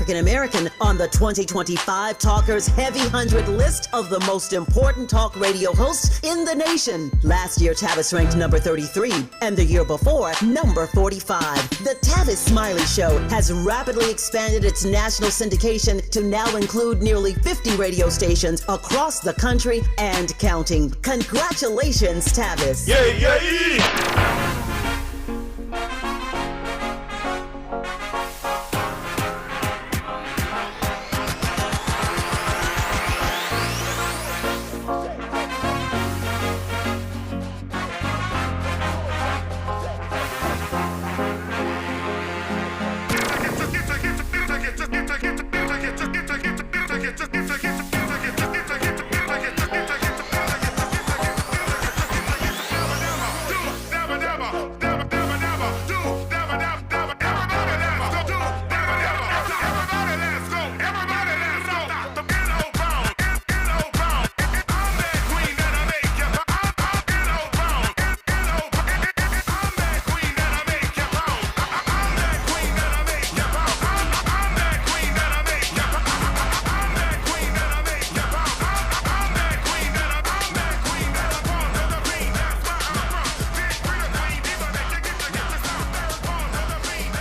African American on the 2025 Talkers Heavy 100 list of the most important talk radio hosts in the nation. Last year, Tavis ranked number 33, and the year before, number 45. The Tavis Smiley Show has rapidly expanded its national syndication to now include nearly 50 radio stations across the country and counting. Congratulations, Tavis. Yay, yay!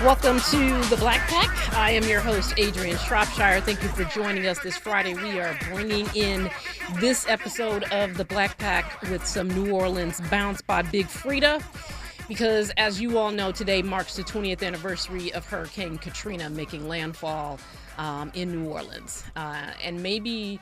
Welcome to the Black Pack. I am your host, Adrianne Shropshire. Thank you for joining us this Friday. We are bringing in this episode of the Black Pack with some New Orleans bounce by Big Frida, because as you all know, today marks the 20th anniversary of Hurricane Katrina making landfall in New Orleans. And maybe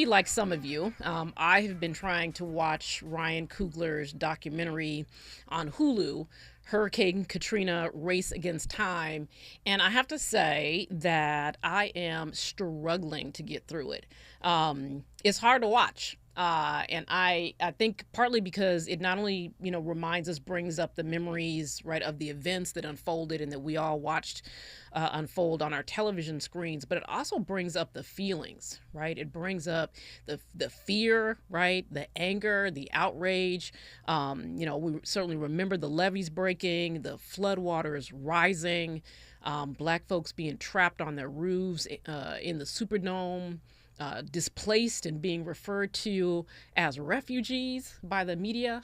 like some of you, I have been trying to watch Ryan Coogler's documentary on Hulu, Hurricane Katrina Race Against Time, and I have to say that I am struggling to get through it. It's hard to watch. And I think partly because it not only, reminds us, brings up the memories, right, of the events that unfolded and that we all watched unfold on our television screens, but it also brings up the feelings, right? It brings up the fear, right? The anger, the outrage. We certainly remember the levees breaking, the floodwaters rising, Black folks being trapped on their roofs in the Superdome, displaced and being referred to as refugees by the media.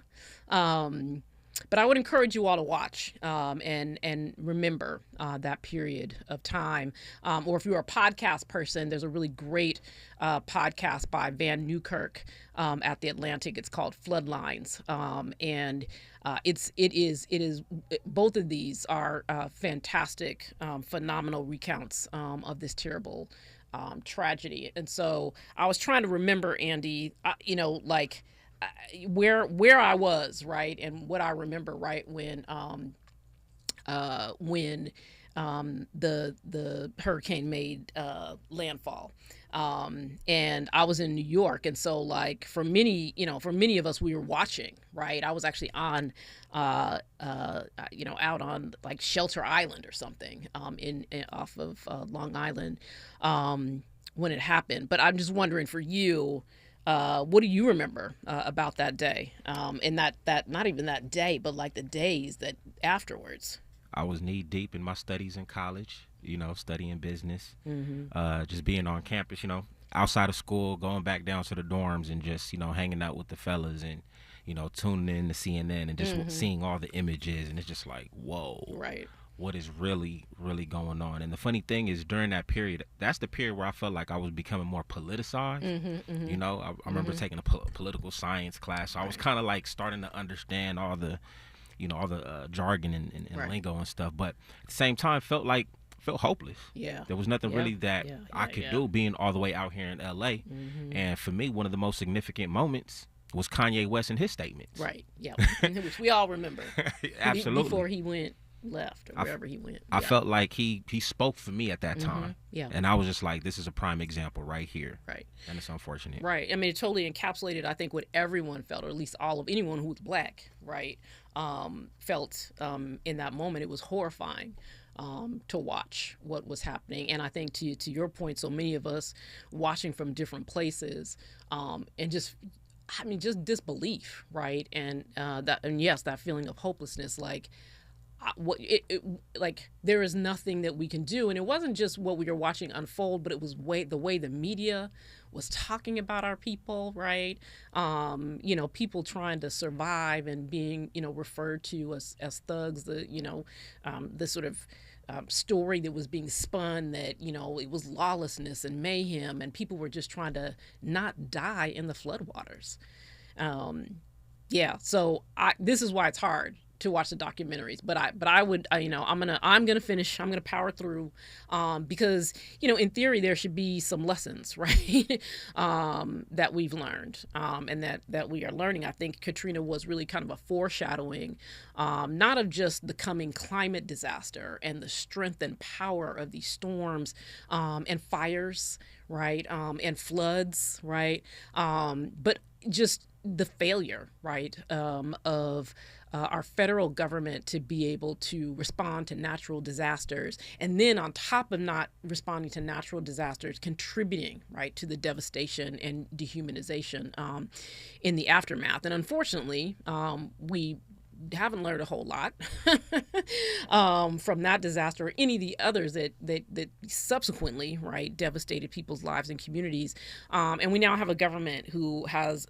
But I would encourage you all to watch and remember that period of time. Or if you're a podcast person, there's a really great podcast by Van Newkirk at The Atlantic. It's called Floodlines. And it is both of these are fantastic, phenomenal recounts of this terrible tragedy. And so I was trying to remember, Andy, where I was, right, and what I remember, right, when the hurricane made landfall, and I was in New York, and so for many of us, we were watching, right. I was actually on out on Shelter Island or something, in off of Long Island, when it happened. But I'm just wondering, for you, what do you remember about that day? And that not even that day, but the days that afterwards. I was knee deep in my studies in college, studying business, just being on campus, outside of school, going back down to the dorms and just, hanging out with the fellas and, tuning in to CNN and just seeing all the images. And it's just like, whoa, right. What is really, really going on? And the funny thing is, during that period, that's the period where I felt like I was becoming more politicized. I remember taking a political science class. So I was kind of starting to understand all the, all the jargon and right. lingo and stuff. But at the same time, felt hopeless. Yeah. There was nothing really that I could do being all the way out here in LA. And for me, one of the most significant moments was Kanye West and his statements. Right. Yeah. Which we all remember. Absolutely. Before he left or wherever he went. I felt like he spoke for me at that time. Yeah. And I was just like, this is a prime example right here. Right. And it's unfortunate. Right. I mean, it totally encapsulated, I think, what everyone felt, or at least anyone who was Black, right, felt in that moment. It was horrifying to watch what was happening. And I think to your point, so many of us watching from different places, and just disbelief, right? And that feeling of hopelessness, like there is nothing that we can do. And it wasn't just what we were watching unfold, but it was the way the media was talking about our people, right? People trying to survive and being, referred to as thugs, the sort of story that was being spun that, it was lawlessness and mayhem and people were just trying to not die in the floodwaters. So this is why it's hard to watch the documentaries, but I would, I'm gonna finish. I'm gonna power through, because in theory there should be some lessons, right, that we've learned, and that we are learning. I think Katrina was really kind of a foreshadowing, not of just the coming climate disaster and the strength and power of these storms, and fires, right, and floods, right, but just the failure, right, of our federal government to be able to respond to natural disasters, and then on top of not responding to natural disasters, contributing, right, to the devastation and dehumanization in the aftermath. And unfortunately, we haven't learned a whole lot from that disaster or any of the others that subsequently, right, devastated people's lives and communities. And we now have a government who has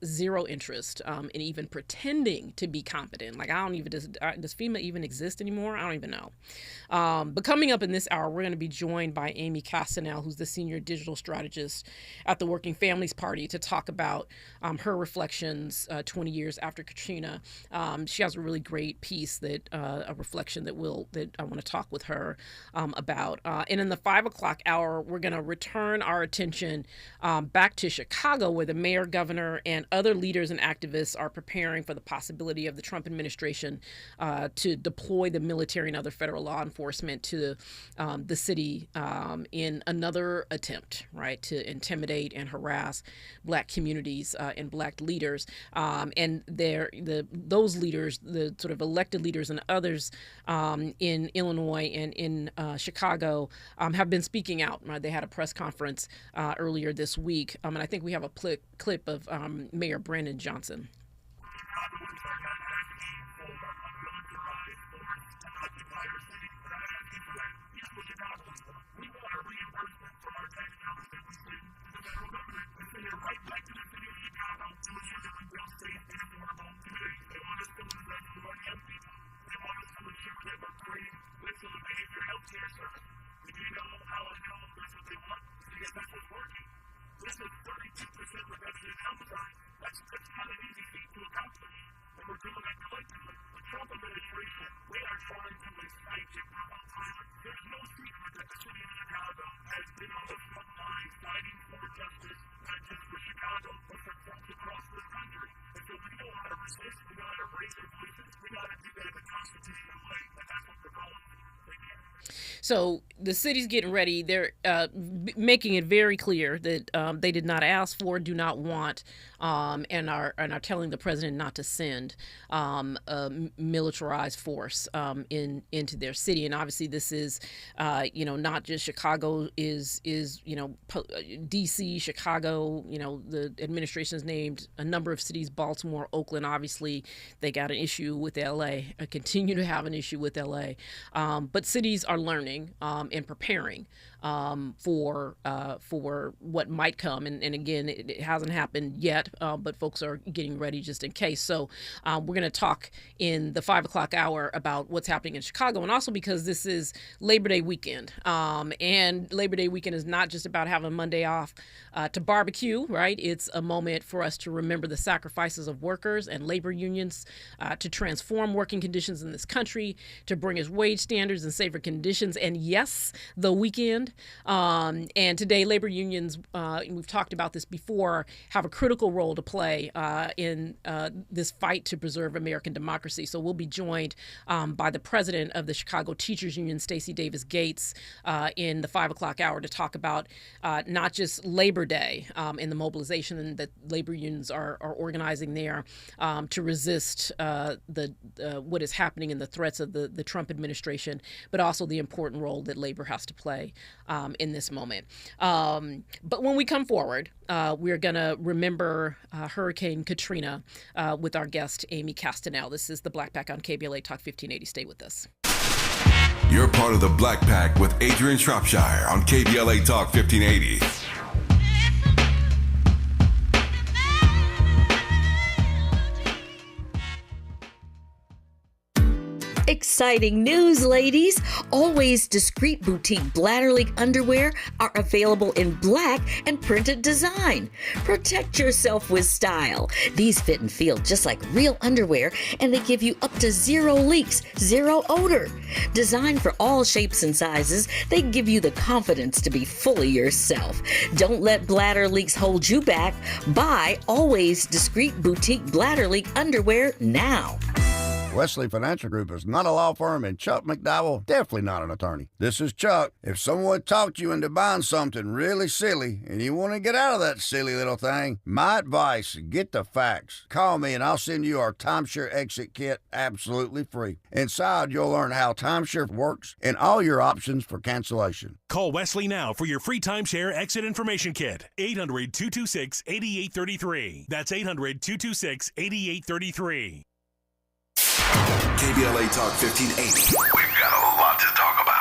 zero interest in even pretending to be competent. Like, does FEMA even exist anymore? I don't even know. But coming up in this hour, we're going to be joined by Amy Castanel, who's the senior digital strategist at the Working Families Party, to talk about her reflections 20 years after Katrina. She has a really great piece a reflection that I want to talk with her about. And in the 5 o'clock hour, we're going to return our attention back to Chicago, where the mayor, governor, and other leaders and activists are preparing for the possibility of the Trump administration to deploy the military and other federal law enforcement to the city in another attempt, right, to intimidate and harass Black communities and Black leaders. And those leaders, the sort of elected leaders and others in Illinois and in Chicago have been speaking out. They had a press conference earlier this week, and I think we have a clip of Mayor Brandon Johnson. So the city's getting ready. They're making it very clear that they did not ask for, do not want, and are telling the president not to send a militarized force into their city. And obviously, this is not just Chicago. Is D.C., Chicago. The administration has named a number of cities: Baltimore, Oakland. Obviously, they got an issue with L.A. Continue to have an issue with L.A. But cities are learning and preparing for what might come. And again, it hasn't happened yet, but folks are getting ready just in case. So we're going to talk in the 5 o'clock hour about what's happening in Chicago, and also because this is Labor Day weekend. And Labor Day weekend is not just about having Monday off to barbecue, right? It's a moment for us to remember the sacrifices of workers and labor unions to transform working conditions in this country, to bring us wage standards and safer conditions. And yes, the weekend. And today, labor unions, and we've talked about this before, have a critical role to play in this fight to preserve American democracy. So we'll be joined by the president of the Chicago Teachers Union, Stacey Davis Gates, in the 5 o'clock hour to talk about not just Labor Day and the mobilization that labor unions are organizing there to resist what is happening and the threats of the Trump administration, but also the important role that labor has to play in this moment. But when we come forward, we're going to remember after Hurricane Katrina with our guest, Amy Castanel. This is the Black Pack on KBLA Talk 1580. Stay with us. You're part of the Black Pack with Adrianne Shropshire on KBLA Talk 1580. Exciting news, ladies! Always Discreet Boutique Bladder Leak underwear are available in black and printed design. Protect yourself with style. These fit and feel just like real underwear, and they give you up to 0 leaks, 0 odor. Designed for all shapes and sizes, they give you the confidence to be fully yourself. Don't let bladder leaks hold you back. Buy Always Discreet Boutique Bladder Leak underwear now. Wesley Financial Group is not a law firm, and Chuck McDowell definitely not an attorney. This is Chuck. If someone talked you into buying something really silly and you want to get out of that silly little thing, my advice, get the facts. Call me and I'll send you our timeshare exit kit absolutely free. Inside, you'll learn how timeshare works and all your options for cancellation. Call Wesley now for your free timeshare exit information kit. 800-226-8833. That's 800-226-8833. KBLA Talk 1580. We've got a lot to talk about.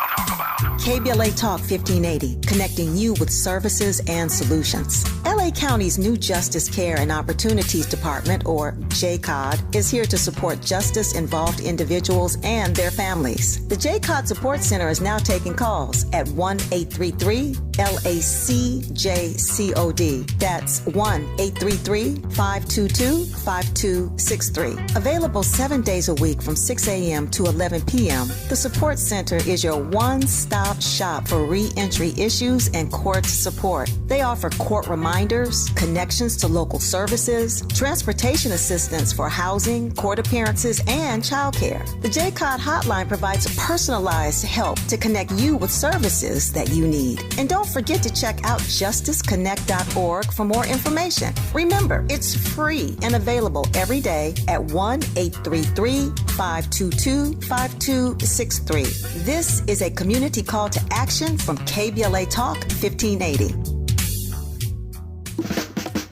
KBLA Talk 1580, connecting you with services and solutions. LA County's new Justice Care and Opportunities Department, or JCOD, is here to support justice-involved individuals and their families. The JCOD Support Center is now taking calls at 1-833-LACJCOD. That's 1-833-522-5263. Available 7 days a week from 6 a.m. to 11 p.m., the Support Center is your one-stop shop for re-entry issues and court support. They offer court reminders, connections to local services, transportation assistance for housing, court appearances, and childcare. The JCOD hotline provides personalized help to connect you with services that you need. And don't forget to check out justiceconnect.org for more information. Remember, it's free and available every day at 1-833-522-5263. This is a community call to action from KBLA Talk 1580.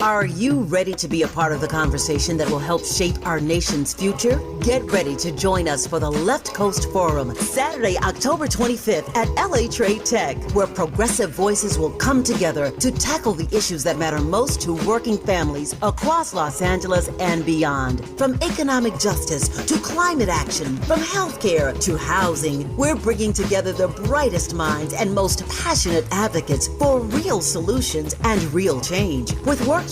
Are you ready to be a part of the conversation that will help shape our nation's future? Get ready to join us for the Left Coast Forum, Saturday, October 25th at LA Trade Tech, where progressive voices will come together to tackle the issues that matter most to working families across Los Angeles and beyond. From economic justice to climate action, from healthcare to housing, we're bringing together the brightest minds and most passionate advocates for real solutions and real change. With workshops,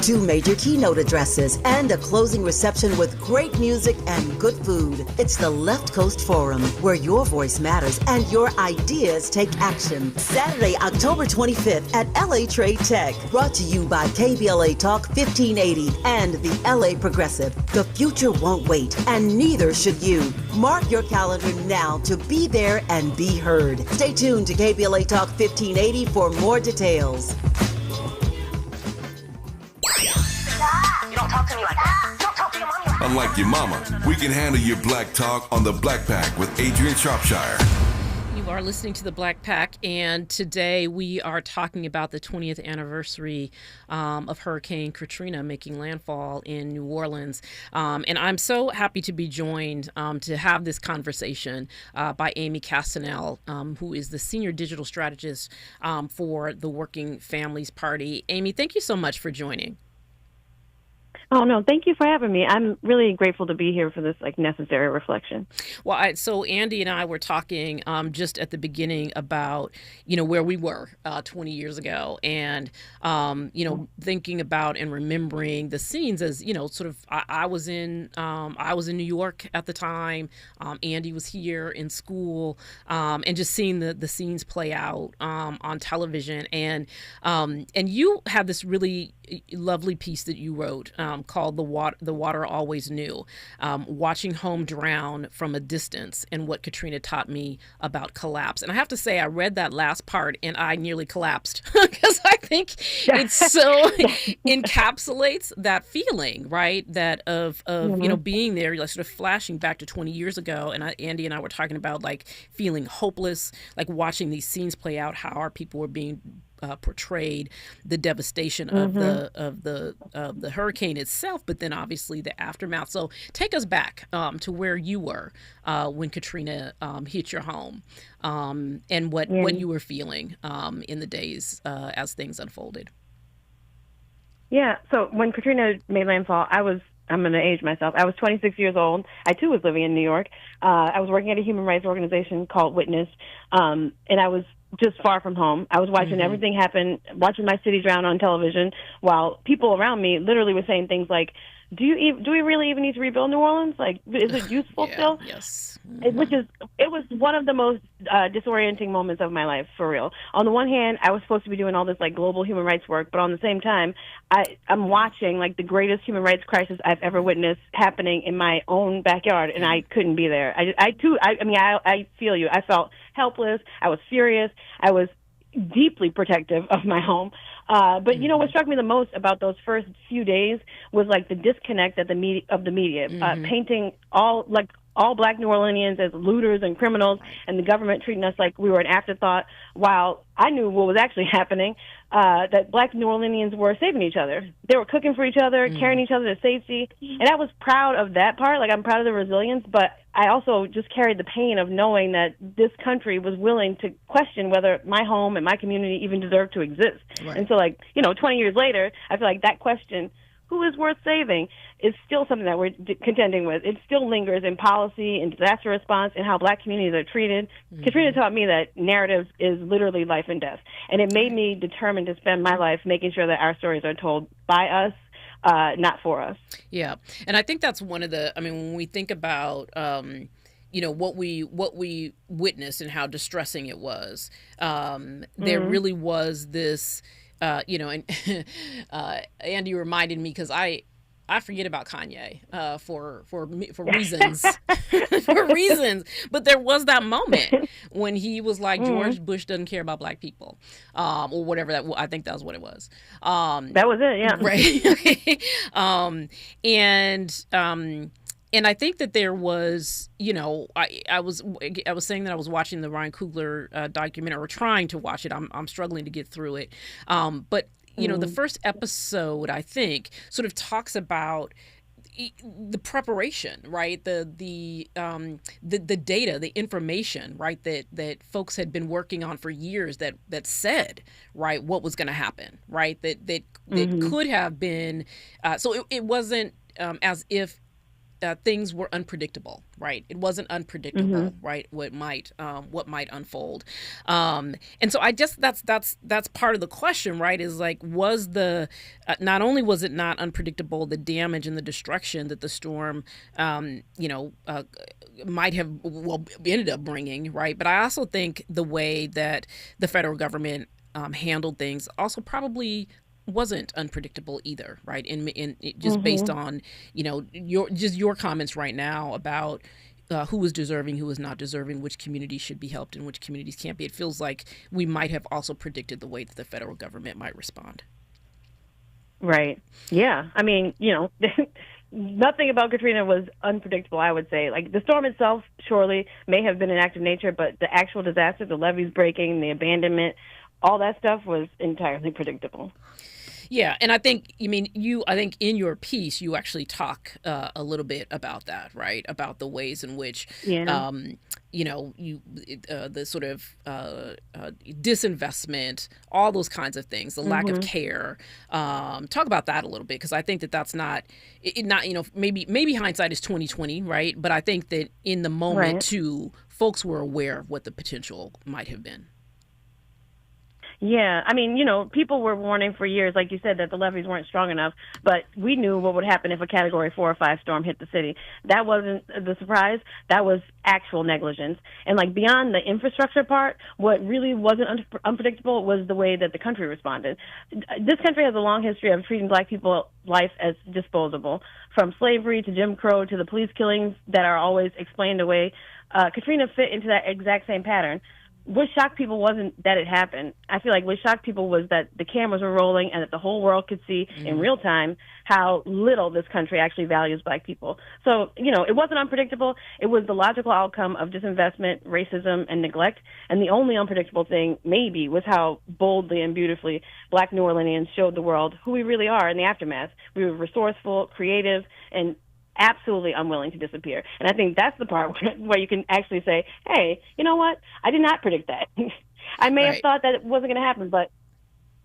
2 major keynote addresses, and a closing reception with great music and good food. It's the Left Coast Forum, where your voice matters and your ideas take action. Saturday, October 25th at LA Trade Tech. Brought to you by KBLA Talk 1580 and the LA Progressive. The future won't wait, and neither should you. Mark your calendar now to be there and be heard. Stay tuned to KBLA Talk 1580 for more details. You don't talk to me like that. You don't talk to your mommy like that. Unlike your mama, we can handle your black talk on the Black Pack with Adrianne Shropshire. You are listening to the Black Pack, and today we are talking about the 20th anniversary of Hurricane Katrina making landfall in New Orleans. And I'm so happy to be joined to have this conversation by Amy Castanel, who is the Senior Digital Strategist for the Working Families Party. Amy, thank you so much for joining. Oh, no, thank you for having me. I'm really grateful to be here for this necessary reflection. Well, so Andy and I were talking just at the beginning about, where we were 20 years ago and, thinking about and remembering the scenes as, sort of I was in New York at the time. Andy was here in school and just seeing the scenes play out on television. And you had this really lovely piece that you wrote called The Water Always Knew, watching home drown from a distance and what Katrina taught me about collapse. And I have to say, I read that last part and I nearly collapsed because I think it so encapsulates that feeling, right? That of being there, like sort of flashing back to 20 years ago. And Andy and I were talking about like feeling hopeless, like watching these scenes play out, how our people were being portrayed the devastation of the hurricane itself, but then obviously the aftermath. So take us back to where you were when Katrina hit your home, and what you were feeling in the days as things unfolded. Yeah, so when Katrina made landfall, I'm going to age myself. I was 26 years old. I, too, was living in New York. I was working at a human rights organization called Witness, and I was just far from home. I was watching everything happen, watching my city drown on television, while people around me literally were saying things like, do we really even need to rebuild New Orleans? Like, is it useful still? Yes. It was one of the most disorienting moments of my life, for real. On the one hand, I was supposed to be doing all this like global human rights work, but on the same time, I'm watching like the greatest human rights crisis I've ever witnessed happening in my own backyard, and I couldn't be there. I feel you. I felt helpless. I was furious. I was deeply protective of my home. But you know what struck me the most about those first few days was like the disconnect of the media, painting all Black New Orleanians as looters and criminals, and the government treating us like we were an afterthought, while I knew what was actually happening, that Black New Orleanians were saving each other. They were cooking for each other, carrying each other to safety, and I was proud of that part. Like, I'm proud of the resilience, but I also just carried the pain of knowing that this country was willing to question whether my home and my community even deserved to exist. Right. And so, 20 years later, I feel like that question, who is worth saving, is still something that we're contending with. It still lingers in policy and disaster response and how Black communities are treated. Katrina taught me that narrative is literally life and death, and it made me determined to spend my life making sure that our stories are told by us, not for us. Yeah, and I think that's one of the. I mean, when we think about what we witnessed and how distressing it was, there really was this. And Andy reminded me, because I forget about Kanye for reasons for reasons, but there was that moment when he was like, George Bush doesn't care about Black people, or whatever I think that was what it was. That was it, yeah. Right. And I think that there was, I was saying that I was watching the Ryan Coogler documentary, or trying to watch it. I'm struggling to get through it. But the first episode, I think, sort of talks about the preparation, right? The data, the information, right? That folks had been working on for years that said, right, what was going to happen, right? That could have been. So it wasn't as if. Things were unpredictable, right? It wasn't unpredictable, right? What might unfold, and so I guess that's part of the question, right? Is like, was the not only was it not unpredictable, the damage and the destruction that the storm, might have ended up bringing, right? But I also think the way that the federal government handled things also probably wasn't unpredictable either, right? In just based on your comments right now about who was deserving, who was not deserving, which communities should be helped and which communities can't be. It feels like we might have also predicted the way that the federal government might respond. Right. Yeah. I mean, nothing about Katrina was unpredictable, I would say. Like, the storm itself surely may have been an act of nature, but the actual disaster, the levees breaking, the abandonment, all that stuff was entirely predictable. Yeah, and I think, I think in your piece you actually talk a little bit about that, right? About the ways in which, the sort of disinvestment, all those kinds of things, the lack of care. Talk about that a little bit, because I think that's not maybe hindsight is 20/20, right? But I think that in the moment too, folks were aware of what the potential might have been. Yeah, I mean, people were warning for years, like you said, that the levees weren't strong enough, but we knew what would happen if a Category 4 or 5 storm hit the city. That wasn't the surprise. That was actual negligence. And, beyond the infrastructure part, what really wasn't unpredictable was the way that the country responded. This country has a long history of treating Black people's life as disposable, from slavery to Jim Crow to the police killings that are always explained away. Katrina fit into that exact same pattern. what shocked people wasn't that it happened. I feel like what shocked people was that the cameras were rolling and that the whole world could see in real time how little this country actually values black people. So, it wasn't unpredictable. It was the logical outcome of disinvestment, racism, and neglect. And the only unpredictable thing, maybe, was how boldly and beautifully black New Orleanians showed the world who we really are in the aftermath. We were resourceful, creative, and absolutely unwilling to disappear. And I think that's the part where you can actually say, hey, you know what? I did not predict that. I may have thought that it wasn't going to happen, but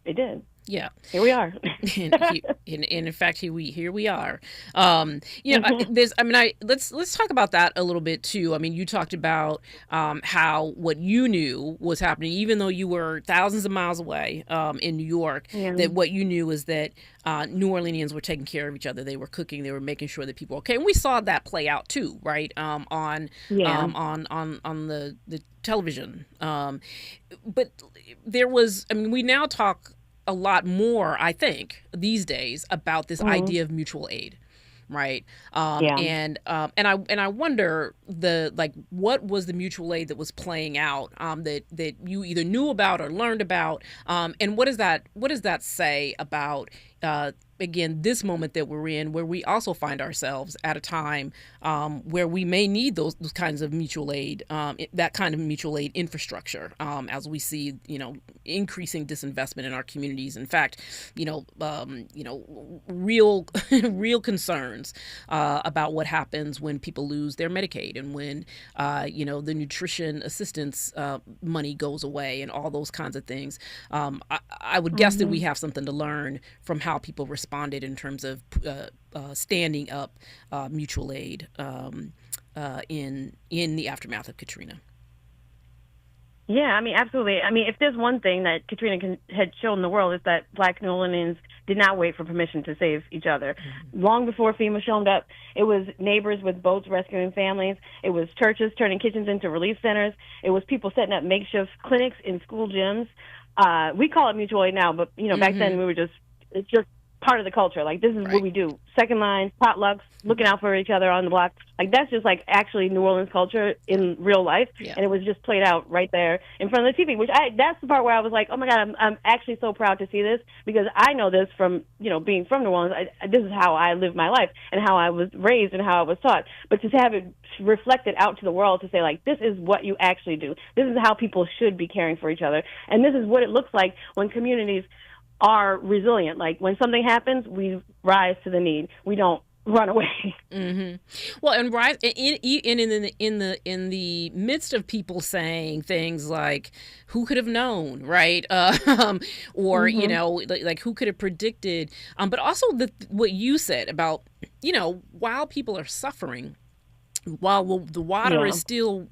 it did. Yeah, here we are. and in fact, here we are. Let's talk about that a little bit too. I mean, you talked about how what you knew was happening, even though you were thousands of miles away in New York. That what you knew was that New Orleanians were taking care of each other. They were cooking. They were making sure that people were okay. And we saw that play out too, right? On the television. But there was. I mean, we now talk a lot more, I think, these days about this idea of mutual aid, right? And I wonder what was the mutual aid that was playing out that you either knew about or learned about, and what does that say about again, this moment that we're in, where we also find ourselves at a time where we may need those kinds of mutual aid, that kind of mutual aid infrastructure, as we see, increasing disinvestment in our communities. In fact, real concerns about what happens when people lose their Medicaid and when, the nutrition assistance money goes away and all those kinds of things. I would guess that we have something to learn from how people responded in terms of standing up mutual aid in the aftermath of Katrina. Yeah, I mean, absolutely. I mean, if there's one thing that Katrina had shown the world, is that black New Orleanians did not wait for permission to save each other. Long before FEMA showed up, it was neighbors with boats rescuing families. It was churches turning kitchens into relief centers. It was people setting up makeshift clinics in school gyms. We call it mutual aid now, but, back then it's just part of the culture. Like, this is what we do. Second lines, potlucks, looking out for each other on the block. Like, that's just like actually New Orleans culture in real life. Yeah. And it was just played out right there in front of the TV, that's the part where I was like, oh my God, I'm actually so proud to see this, because I know this from, being from New Orleans. This is how I live my life and how I was raised and how I was taught. But to have it reflected out to the world, to say, like, this is what you actually do. This is how people should be caring for each other. And this is what it looks like when communities are resilient. Like, when something happens, we rise to the need. We don't run away. Well, and rise in the midst of people saying things like, "Who could have known?" Right? Or like who could have predicted? But also what you said about while people are suffering, while the water is still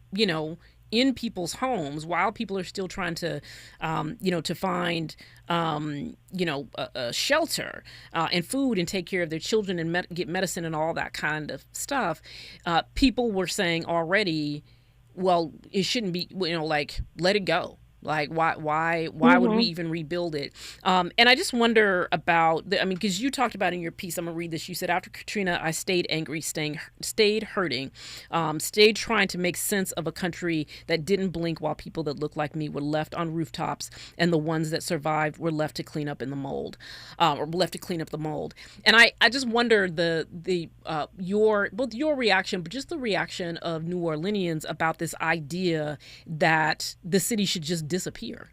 in people's homes, while people are still trying to, to find, a shelter and food and take care of their children and get medicine and all that kind of stuff, people were saying already, well, it shouldn't be, like, let it go. Like, why would we even rebuild it? And I just wonder about, because you talked about in your piece, I'm going to read this. You said, after Katrina, I stayed angry, stayed hurting, stayed trying to make sense of a country that didn't blink while people that looked like me were left on rooftops, and the ones that survived were left to clean up in the mold, or left to clean up the mold. And I just wonder both your reaction, but just the reaction of New Orleanians about this idea that the city should just disappear.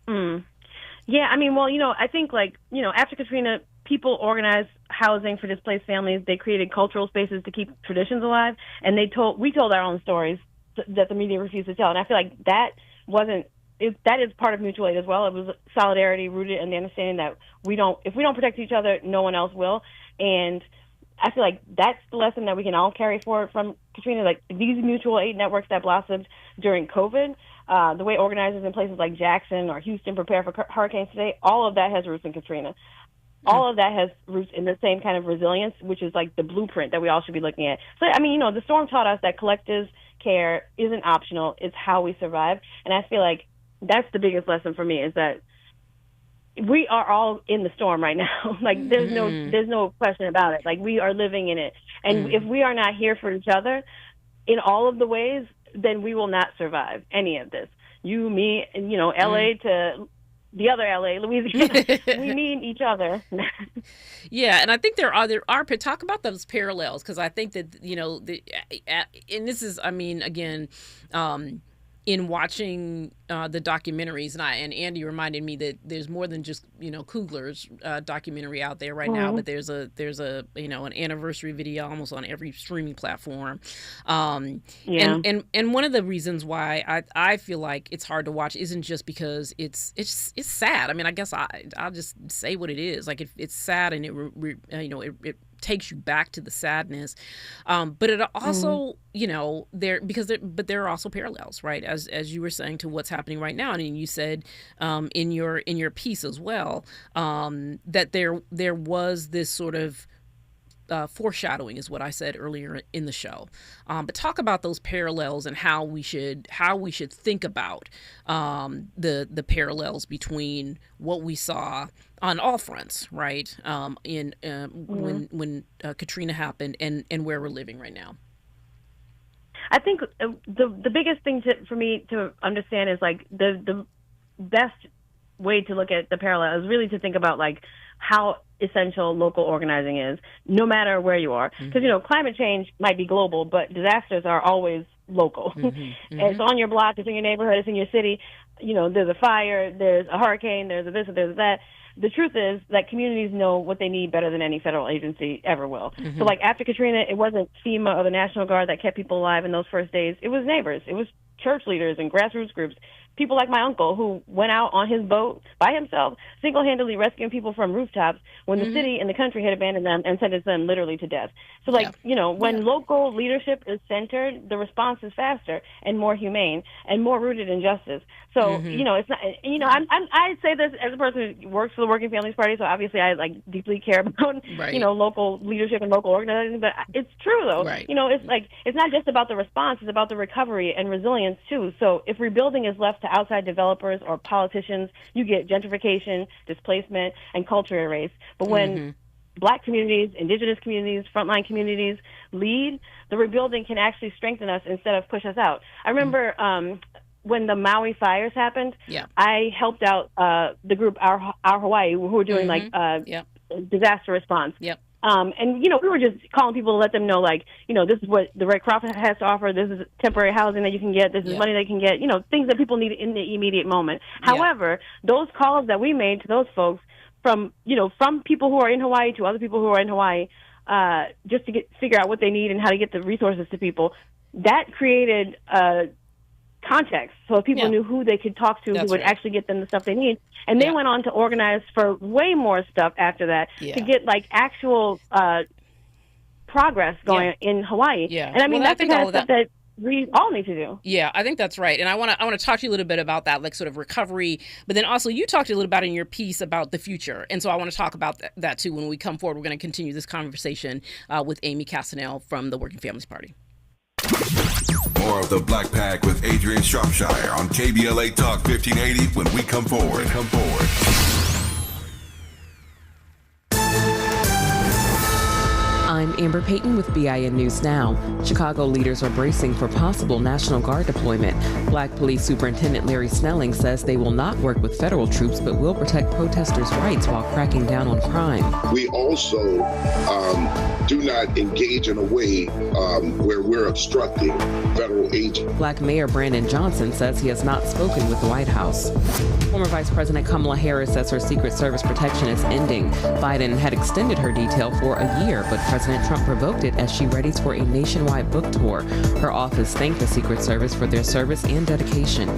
Yeah, I think, after Katrina, people organized housing for displaced families. They created cultural spaces to keep traditions alive, and we told our own stories that the media refused to tell. And I feel like that is part of mutual aid as well. It was solidarity rooted in the understanding that if we don't protect each other, no one else will. And I feel like that's the lesson that we can all carry forward from Katrina. Like, these mutual aid networks that blossomed during COVID, the way organizers in places like Jackson or Houston prepare for hurricanes today, all of that has roots in Katrina. All of that has roots in the same kind of resilience, which is like the blueprint that we all should be looking at. So, the storm taught us that collective care isn't optional. It's how we survive. And I feel like that's the biggest lesson for me, is that we are all in the storm right now. Like, there's no question about it. Like, we are living in it. And if we are not here for each other in all of the ways, then we will not survive any of this. You, me, and, you know, L.A. to the other L.A., Louisiana, we need each other. Yeah, and I think there are talk about those parallels, because I think that, you know, and this is, I mean, again, in watching the documentaries, and Andy reminded me that there's more than just, you know, Kugler's documentary out there right now, but there's a you know, an anniversary video almost on every streaming platform. And one of the reasons why I feel like it's hard to watch isn't just because it's sad. I mean, I guess I'll just say what it is. Like, it's sad, and it takes you back to the sadness, but it also, you know, there are also parallels, right, as you were saying, to what's happening right now. And you said in your piece as well, that there was this sort of foreshadowing, is what I said earlier in the show. But talk about those parallels and how we should think about the parallels between what we saw on all fronts, right? When Katrina happened and where we're living right now. I think the biggest thing for me to understand is, like, the best way to look at the parallel is really to think about, like, how essential local organizing is, no matter where you are. Because, you know, climate change might be global, but disasters are always local. It's on your block, it's in your neighborhood, it's in your city. You know, there's a fire, there's a hurricane, there's a this, there's that. The truth is that communities know what they need better than any federal agency ever will. So, like, after Katrina, it wasn't FEMA or the National Guard that kept people alive in those first days. It was neighbors. It was church leaders and grassroots groups. People like my uncle, who went out on his boat by himself, single-handedly rescuing people from rooftops when the city and the country had abandoned them and sentenced them literally to death. So, like, you know, when local leadership is centered, the response is faster and more humane and more rooted in justice. So, you know, it's not, you know, I say this as a person who works for the Working Families Party, so obviously I, like, deeply care about, you know, local leadership and local organizing, but it's true, though. You know, it's like, it's not just about the response, it's about the recovery and resilience, too. So if rebuilding is left to outside developers or politicians, you get gentrification, displacement, and culture erase. But when Black communities, Indigenous communities, frontline communities lead, the rebuilding can actually strengthen us instead of push us out. I remember when the Maui fires happened, I helped out the group Our Hawaii, who were doing disaster response. And, you know, we were just calling people to let them know, like, you know, this is what the Red Cross has to offer. This is temporary housing that you can get. This is money they can get, you know, things that people need in the immediate moment. However, those calls that we made to those folks from people who are in Hawaii to other people who are in Hawaii, just to figure out what they need and how to get the resources to people, that created context. So if people knew who they could talk to, who would actually get them the stuff they need. And they went on to organize for way more stuff after that to get, like, actual progress going in Hawaii. And I mean, that's the kind of stuff that we all need to do. Yeah, I think that's right. And I want to talk to you a little bit about that, like, sort of recovery, but then also you talked a little about in your piece about the future. And so I want to talk about that too when we come forward. We're going to continue this conversation with Amy Casanel from the Working Families Party. More of the Black Pack with Adrianne Shropshire on KBLA Talk 1580 when we come forward. I'm Amber Payton with BIN News Now. Chicago leaders are bracing for possible National Guard deployment. Black Police Superintendent Larry Snelling says they will not work with federal troops but will protect protesters' rights while cracking down on crime. We also do not engage in a way where we're obstructing federal agents. Black Mayor Brandon Johnson says he has not spoken with the White House. Former Vice President Kamala Harris says her Secret Service protection is ending. Biden had extended her detail for a year, but President Trump revoked it as she readies for a nationwide book tour. Her office thanked the Secret Service for their service and dedication.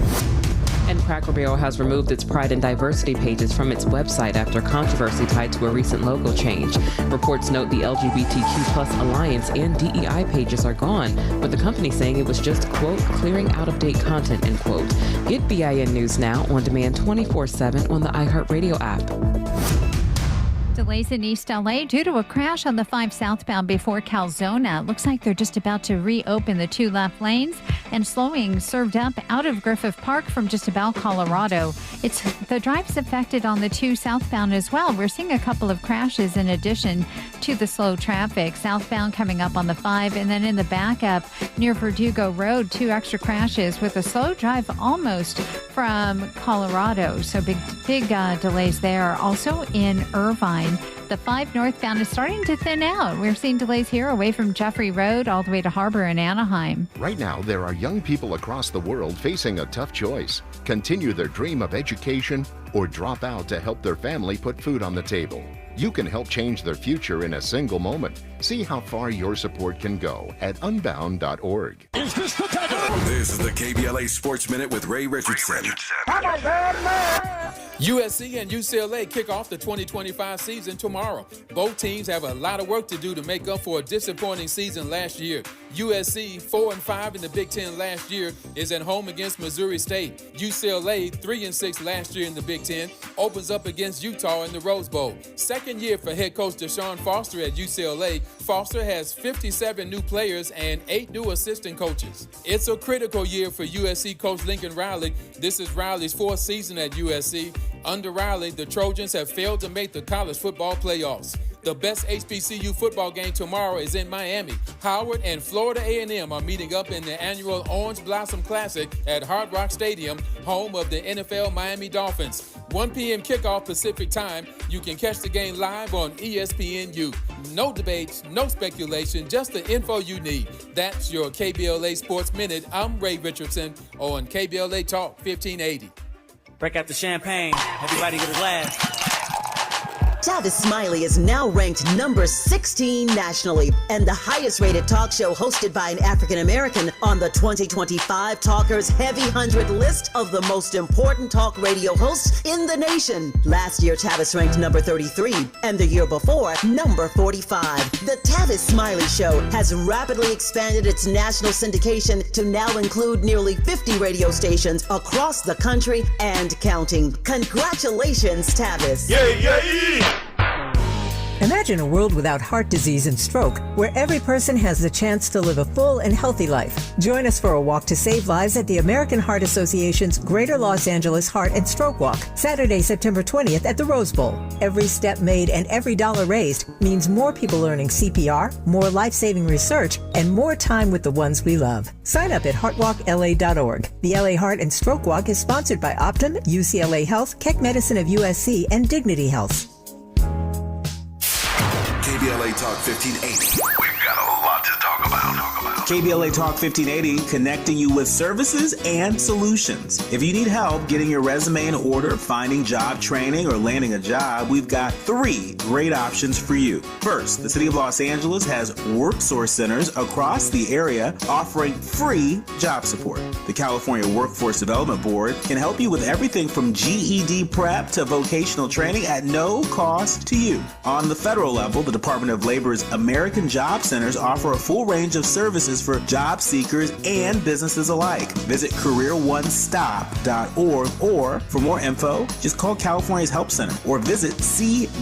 And Cracker Barrel has removed its Pride and Diversity pages from its website after controversy tied to a recent logo change. Reports note the LGBTQ+ Alliance and DEI pages are gone, with the company saying it was just, quote, clearing out-of-date content, end quote. Get BIN News Now on demand 24/7 on the iHeartRadio app. Delays in East LA due to a crash on the 5 southbound before Calzona. Looks like they're just about to reopen the 2 left lanes, and slowing served up out of Griffith Park from just about Colorado. The drive's affected on the 2 southbound as well. We're seeing a couple of crashes in addition to the slow traffic. Southbound coming up on the 5, and then in the backup near Verdugo Road, 2 extra crashes with a slow drive almost from Colorado. So big delays there. Also in Irvine, the 5 northbound is starting to thin out. We're seeing delays here away from Jeffrey Road all the way to Harbor and Anaheim. Right now, there are young people across the world facing a tough choice. Continue their dream of education or drop out to help their family put food on the table. You can help change their future in a single moment. See how far your support can go at unbound.org. Is this the time? This is the KBLA Sports Minute with Ray Richardson. USC and UCLA kick off the 2025 season tomorrow. Both teams have a lot of work to do to make up for a disappointing season last year. USC, 4-5 in the Big Ten last year, is at home against Missouri State. UCLA, 3-6 last year in the Big Ten, opens up against Utah in the Rose Bowl. Second year for head coach Deshaun Foster at UCLA. Foster has 57 new players and 8 new assistant coaches. It's a critical year for USC coach Lincoln Riley. This is Riley's 4th season at USC. Under Riley, the Trojans have failed to make the college football playoffs. The best HBCU football game tomorrow is in Miami. Howard and Florida A&M are meeting up in the annual Orange Blossom Classic at Hard Rock Stadium, home of the NFL Miami Dolphins. 1 p.m. kickoff Pacific time. You can catch the game live on ESPNU. No debates, no speculation, just the info you need. That's your KBLA Sports Minute. I'm Ray Richardson on KBLA Talk 1580. Break out the champagne. Everybody get a glass. Tavis Smiley is now ranked number 16 nationally and the highest rated talk show hosted by an African American on the 2025 Talkers Heavy 100 list of the most important talk radio hosts in the nation. Last year, Tavis ranked number 33, and the year before, number 45. The Tavis Smiley Show has rapidly expanded its national syndication to now include nearly 50 radio stations across the country and counting. Congratulations, Tavis. Yay, yay! Imagine a world without heart disease and stroke, where every person has the chance to live a full and healthy life. Join us for a walk to save lives at the American Heart Association's Greater Los Angeles Heart and Stroke Walk, Saturday, September 20th at the Rose Bowl. Every step made and every dollar raised means more people learning CPR, more life-saving research, and more time with the ones we love. Sign up at heartwalkla.org. The LA Heart and Stroke Walk is sponsored by Optum, UCLA Health, Keck Medicine of USC, and Dignity Health. KBLA Talk 1580. We've got a lot to talk about. KBLA Talk 1580, connecting you with services and solutions. If you need help getting your resume in order, finding job training, or landing a job, we've got 3 great options for you. First, the City of Los Angeles has WorkSource centers across the area offering free job support. The California Workforce Development Board can help you with everything from GED prep to vocational training at no cost to you. On the federal level, the Department of Labor's American Job Centers offer a full range of services for job seekers and businesses alike. Visit careeronestop.org, or for more info, just call California's Help Center or visit cwdb.ca.gov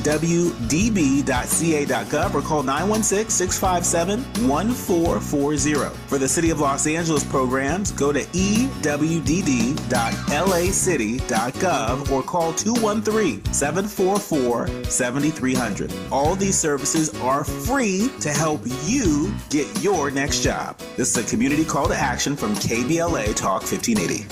or call 916-657-1440. For the City of Los Angeles programs, go to ewd.lacity.gov or call 213-744-7300. All these services are free to help you get your next job. This is a community call to action from KBLA Talk 1580.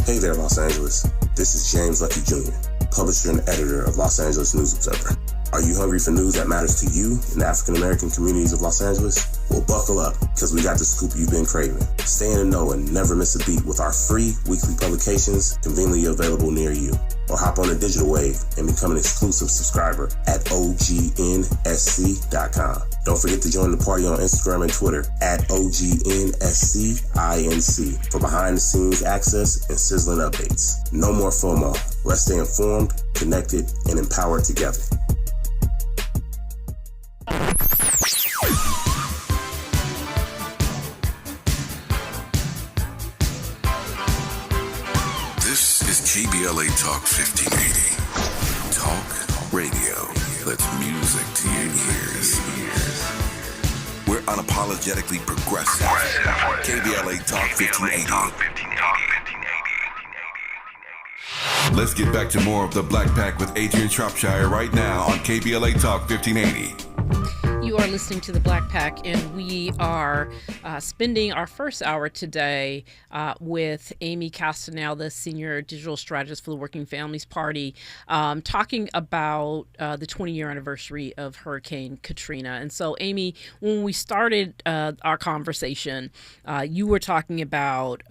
Hey there, Los Angeles. This is James Lucky Jr., publisher and editor of Los Angeles News Observer. Are you hungry for news that matters to you in the African American communities of Los Angeles? Well, buckle up, because we got the scoop you've been craving. Stay in the know and never miss a beat with our free weekly publications conveniently available near you. Or hop on the digital wave and become an exclusive subscriber at OGNSC.com. Don't forget to join the party on Instagram and Twitter at OGNSCINC for behind-the-scenes access and sizzling updates. No more FOMO. Let's stay informed, connected, and empowered together. This is KBLA Talk 1580. Talk Radio. That's music to your ears. We're unapologetically progressive. KBLA Talk 1580. Let's get back to more of the Black Pack with Adrianne Shropshire right now on KBLA Talk 1580. You are listening to the Black Pack, and we are spending our first hour today with Amy Castanel, the Senior Digital Strategist for the Working Families Party, talking about the 20-year anniversary of Hurricane Katrina. And so, Amy, when we started our conversation, you were talking about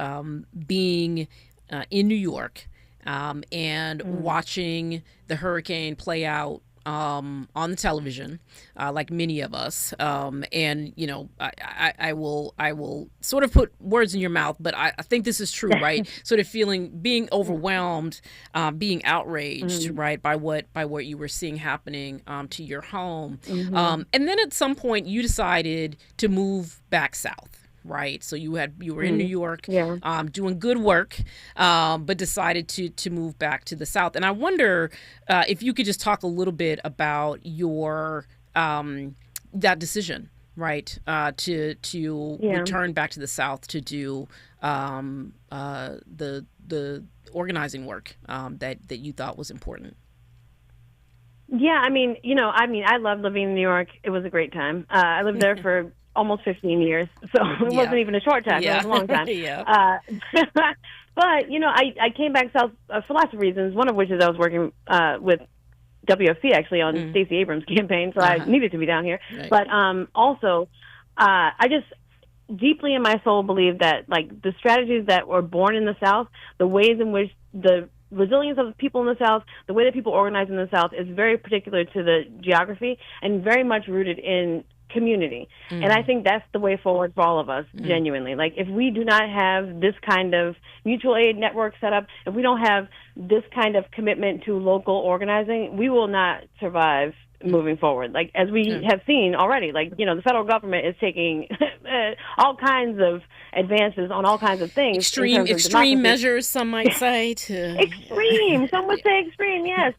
being in New York and watching the hurricane play out on the television, like many of us. And, you know, I will sort of put words in your mouth, but I think this is true, right? Sort of being overwhelmed, being outraged, right, by what you were seeing happening to your home. And then at some point you decided to move back south. Right. So you were in New York doing good work, but decided to move back to the South. And I wonder if you could just talk a little bit about your that decision, right, to return back to the South to do the organizing work that you thought was important. Yeah, I mean, I loved living in New York. It was a great time. I lived there for almost 15 years, so it wasn't even a short time. It was a long time. But, I came back south for lots of reasons, one of which is I was working with WFC, actually, on Stacey Abrams' campaign, so I needed to be down here. Right. But also, I just deeply in my soul believe that, like, the strategies that were born in the South, the ways in which the resilience of the people in the South, the way that people organize in the South is very particular to the geography and very much rooted in community. And I think that's the way forward for all of us, genuinely. Like, if we do not have this kind of mutual aid network set up, if we don't have this kind of commitment to local organizing, we will not survive moving forward. Like, as we have seen already, like, the federal government is taking all kinds of advances on all kinds of things. Extreme measures, some might say. Extreme. Some would say extreme, yes.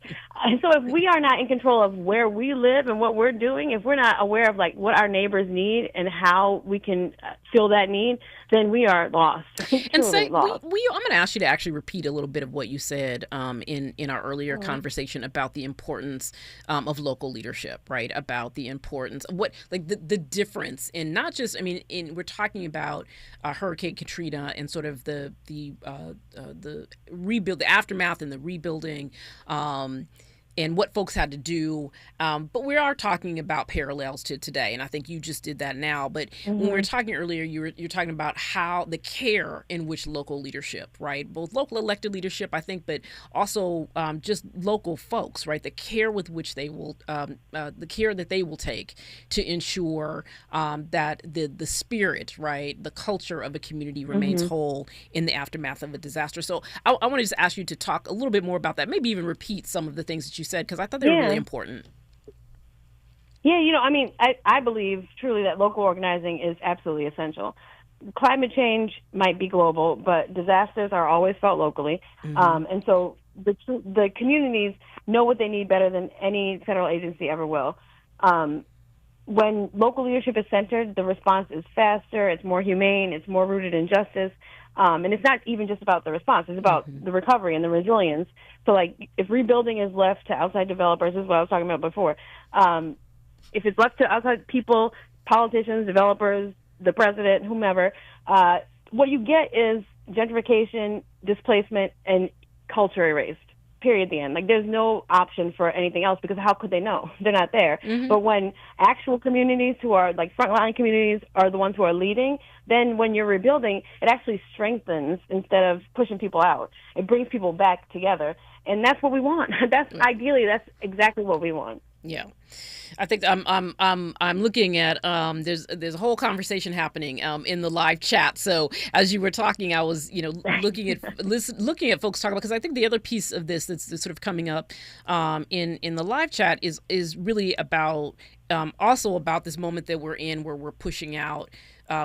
And so if we are not in control of where we live and what we're doing, if we're not aware of, like, what our neighbors need and how we can fill that need, then we are lost. And say, lost. I'm going to ask you to actually repeat a little bit of what you said in our earlier conversation about the importance of local leadership, right? About the importance of the difference in not just, we're talking about Hurricane Katrina and sort of the rebuild, the aftermath and the rebuilding, and what folks had to do. But we are talking about parallels to today, and I think you just did that now. But when we were talking earlier, you're talking about how the care in which local leadership, right, both local elected leadership, I think, but also just local folks, right, the care with which they will, the care that they will take to ensure that the spirit, right, the culture of a community remains whole in the aftermath of a disaster. So I want to just ask you to talk a little bit more about that, maybe even repeat some of the things that you said, because I thought they were really important. Yeah, I believe truly that local organizing is absolutely essential. Climate change might be global, but disasters are always felt locally. And so the communities know what they need better than any federal agency ever will. When local leadership is centered, the response is faster, it's more humane, it's more rooted in justice. And it's not even just about the response. It's about the recovery and the resilience. So, like, if rebuilding is left to outside developers, this is what I was talking about before, if it's left to outside people, politicians, developers, the president, whomever, what you get is gentrification, displacement, and culture erased. Period. The end. Like, there's no option for anything else, because how could they know? They're not there. But when actual communities who are, like, frontline communities are the ones who are leading, then when you're rebuilding, it actually strengthens instead of pushing people out. It brings people back together, and that's what we want. Ideally, that's exactly what we want. Yeah, I think I'm looking at there's a whole conversation happening in the live chat. So as you were talking, I was looking at folks talking about, because I think the other piece of this that's sort of coming up in the live chat is really about also about this moment that we're in, where we're pushing out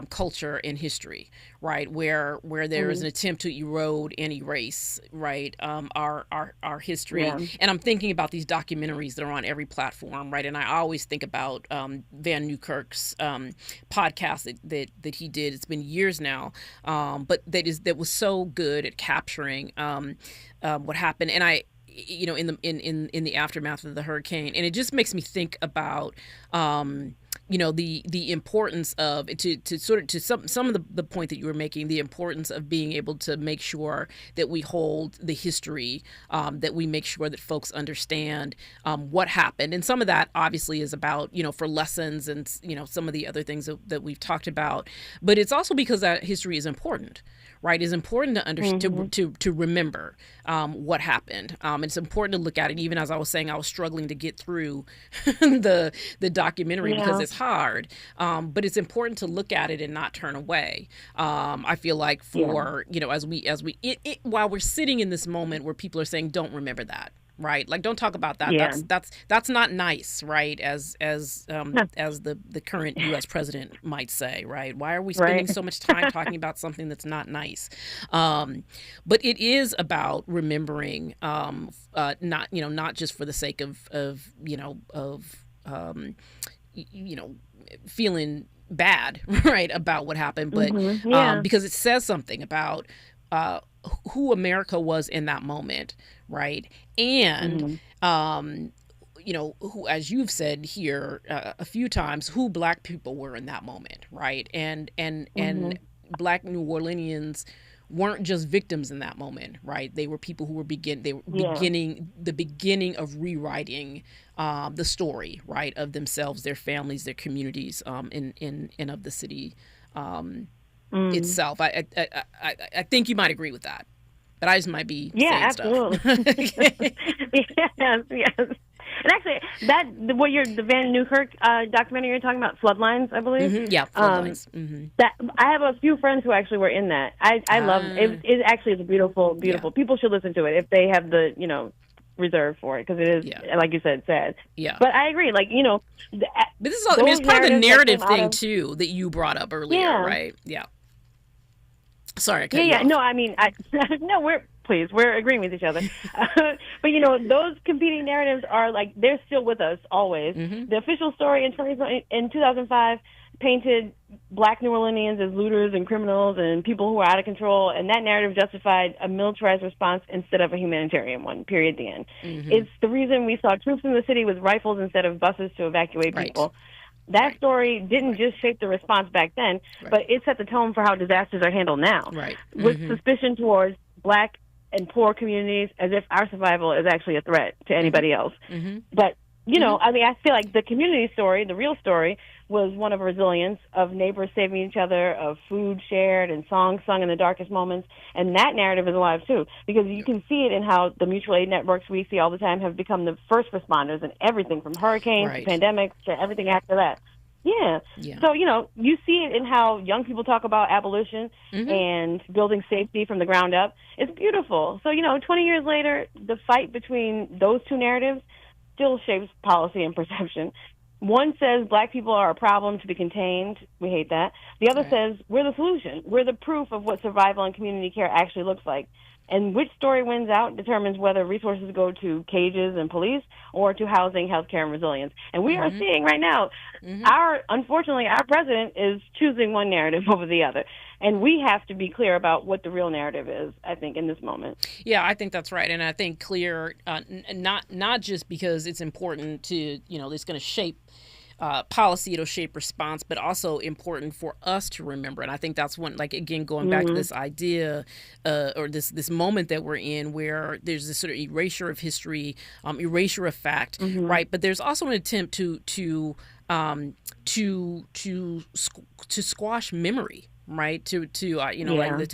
culture and history, right? Where there is an attempt to erode and erase, right, our history. Yeah. And I'm thinking about these documentaries that are on every platform, right? And I always think about Van Newkirk's podcast that he did. It's been years now, but that was so good at capturing what happened. And I, in the aftermath of the hurricane, and it just makes me think about the importance of some of the point that you were making, the importance of being able to make sure that we hold the history, that we make sure that folks understand what happened. And some of that obviously is about, for lessons and, some of the other things that we've talked about. But it's also because that history is important. Right, it's important to understand, to remember what happened. It's important to look at it. Even as I was saying, I was struggling to get through the documentary because it's hard. But it's important to look at it and not turn away. I feel like while we're sitting in this moment where people are saying, "Don't remember that." Right, like don't talk about that. Yeah. That's not nice, right? As the current U.S. president might say, right? Why are we spending so much time talking about something that's not nice? But it is about remembering, not just for the sake of feeling bad, right, about what happened, but because it says something about who America was in that moment, right? And who, as you've said here a few times, who Black people were in that moment, right? And Black New Orleanians weren't just victims in that moment, right? They were people who were beginning of rewriting the story, right, of themselves, their families, their communities, and of the city itself. I think you might agree with that, but I just might be saying absolutely. stuff. yes. And actually, the Van Newkirk documentary you're talking about, Floodlines, I believe. Yeah, Floodlines. That I have a few friends who actually were in that. I love it. It actually is beautiful. People should listen to it if they have the reserve for it, because it is, like you said, sad. Yeah. But I agree. Like but this is all. It's part of the narrative thing too that you brought up earlier, right? Yeah. Sorry. I cut you off. No, I mean, no, we're agreeing with each other. But those competing narratives are they're still with us always. The official story in 2005 painted Black New Orleanians as looters and criminals and people who were out of control, and that narrative justified a militarized response instead of a humanitarian one, period, at the end. It's the reason we saw troops in the city with rifles instead of buses to evacuate people. That story didn't just shape the response back then, but it set the tone for how disasters are handled now, with suspicion towards Black and poor communities, as if our survival is actually a threat to anybody else. But I mean, I feel like the community story, the real story, was one of resilience, of neighbors saving each other, of food shared and songs sung in the darkest moments. And that narrative is alive, too, because you can see it in how the mutual aid networks we see all the time have become the first responders in everything from hurricanes to pandemics to everything after that. Yeah. So, you see it in how young people talk about abolition and building safety from the ground up. It's beautiful. So, 20 years later, the fight between those two narratives still shapes policy and perception. One says Black people are a problem to be contained. We hate that. The other says we're the solution. We're the proof of what survival and community care actually looks like. And which story wins out determines whether resources go to cages and police or to housing, healthcare, and resilience. And we are seeing right now, unfortunately, our president is choosing one narrative over the other. And we have to be clear about what the real narrative is, I think, in this moment. Yeah, I think that's right. And I think clear, not just because it's important to, it's going to shape policy, it'll shape response, but also important for us to remember. And I think that's one, again, going back to this idea or this moment that we're in, where there's this sort of erasure of history, erasure of fact, right? But there's also an attempt to squash memory. Right, to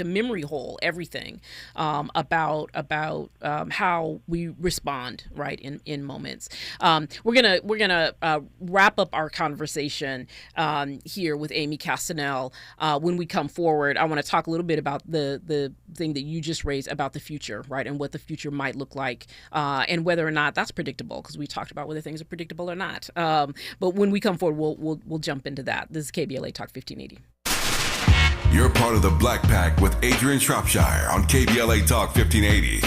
memory hole everything about how we respond, right, in moments. We're gonna wrap up our conversation here with Amy Castanel. When we come forward, I want to talk a little bit about the thing that you just raised about the future, right, and what the future might look like, and whether or not that's predictable, because we talked about whether things are predictable or not. But when we come forward, we'll jump into that. This is KBLA Talk 1580. You're part of the Black Pack with Adrianne Shropshire on KBLA Talk 1580.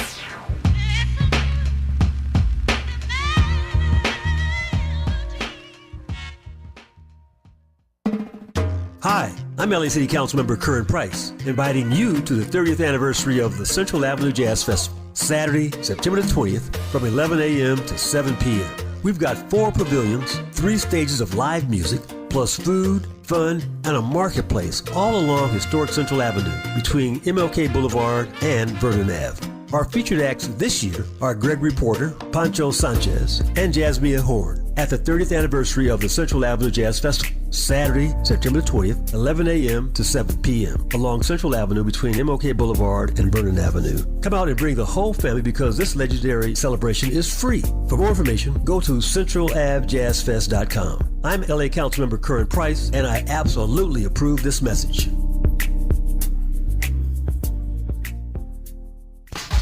Hi, I'm LA City Councilmember Curran Price, inviting you to the 30th anniversary of the Central Avenue Jazz Festival, Saturday, September the 20th, from 11 a.m. to 7 p.m. We've got 4 pavilions, 3 stages of live music, plus food, fun, and a marketplace all along historic Central Avenue between MLK Boulevard and Vernon Ave. Our featured acts this year are Gregory Porter, Pancho Sanchez, and Jasmine Horn at the 30th anniversary of the Central Avenue Jazz Festival, Saturday, September 20th, 11 a.m. to 7 p.m. along Central Avenue between MLK Boulevard and Vernon Avenue. Come out and bring the whole family because this legendary celebration is free. For more information, go to centralavjazzfest.com. I'm LA Councilmember Curran Price, and I absolutely approve this message.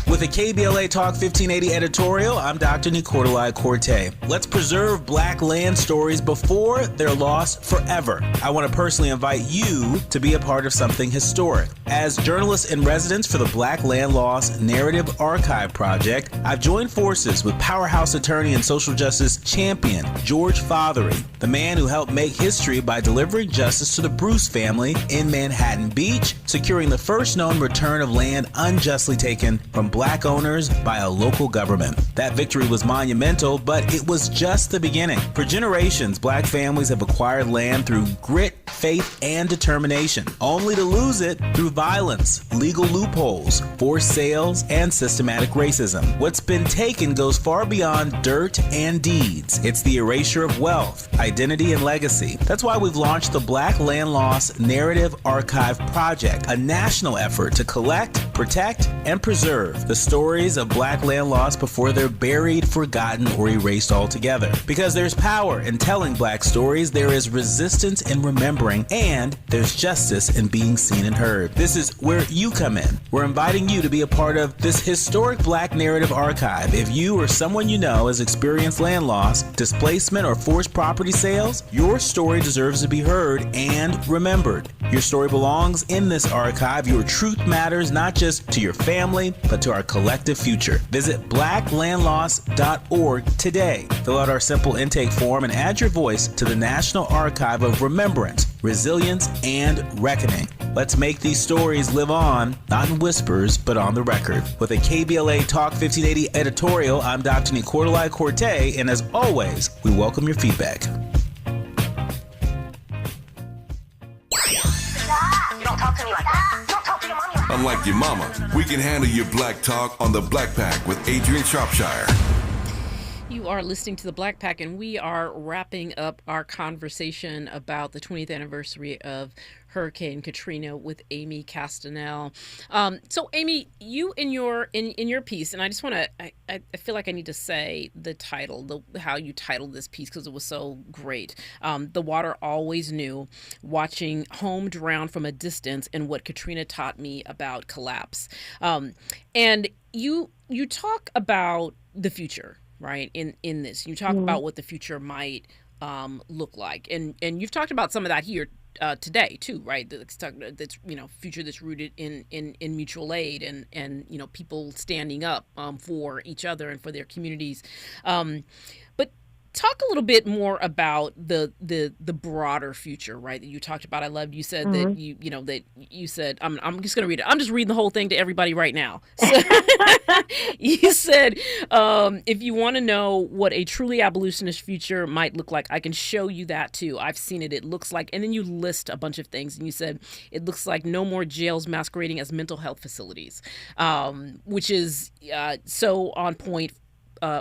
With a KBLA Talk 1580 editorial, I'm Dr. Nicolai Corte. Let's preserve Black land stories before they're lost forever. I want to personally invite you to be a part of something historic. As journalist in residence for the Black Land Lost Narrative Archive Project, I've joined forces with powerhouse attorney and social justice champion George Fothery, the man who helped make history by delivering justice to the Bruce family in Manhattan Beach, securing the first known return of land unjustly taken from Black owners by a local government. That victory was monumental, but it was just the beginning. For generations, Black families have acquired land through grit, faith, and determination, only to lose it through violence, legal loopholes, forced sales, and systematic racism. What's been taken goes far beyond dirt and deeds. It's the erasure of wealth, identity, and legacy. That's why we've launched the Black Land Lost Narrative Archive Project, a national effort to collect, protect, and preserve the stories of Black land lost before they're buried, forgotten, or erased altogether. Because there's power in telling Black stories, there is resistance in remembering, and there's justice in being seen and heard. This is where you come in. We're inviting you to be a part of this historic Black narrative archive. If you or someone you know has experienced land loss, displacement, or forced property sales, your story deserves to be heard and remembered. Your story belongs in this archive. Your truth matters not just to your family, but to our collective future. Visit blacklandlost.org today. Fill out our simple intake form and add your voice to the National Archive of Remembrance, Resilience, and Reckoning. Let's make these stories live on, not in whispers, but on the record. With a KBLA Talk 1580 editorial, I'm Dr. Nicolai Corte, and as always, we welcome your feedback. You don't talk to me like that. You don't talk to your mommy like that. Unlike your mama, we can handle your black talk on the Black Pack with Adrianne Shropshire. You are listening to the Black Pack, and we are wrapping up our conversation about the 20th anniversary of Hurricane Katrina with Amy Castanel. So, Amy, you in your piece, and I just want to, I feel like I need to say the title, how you titled this piece because it was so great. The Water Always Knew: Watching Home Drown from a Distance and What Katrina Taught Me About Collapse. And you talk about the future. Right. In this, you talk about what the future might look like, and you've talked about some of that here today too, right? That's future that's rooted in mutual aid and people standing up for each other and for their communities. But talk a little bit more about the broader future, right? That you talked about. I loved you said that you said I'm just going to read it. I'm just reading the whole thing to everybody right now. So, you said if you want to know what a truly abolitionist future might look like, I can show you that too. I've seen it. It looks like, and then you list a bunch of things, and you said it looks like no more jails masquerading as mental health facilities, which is so on point.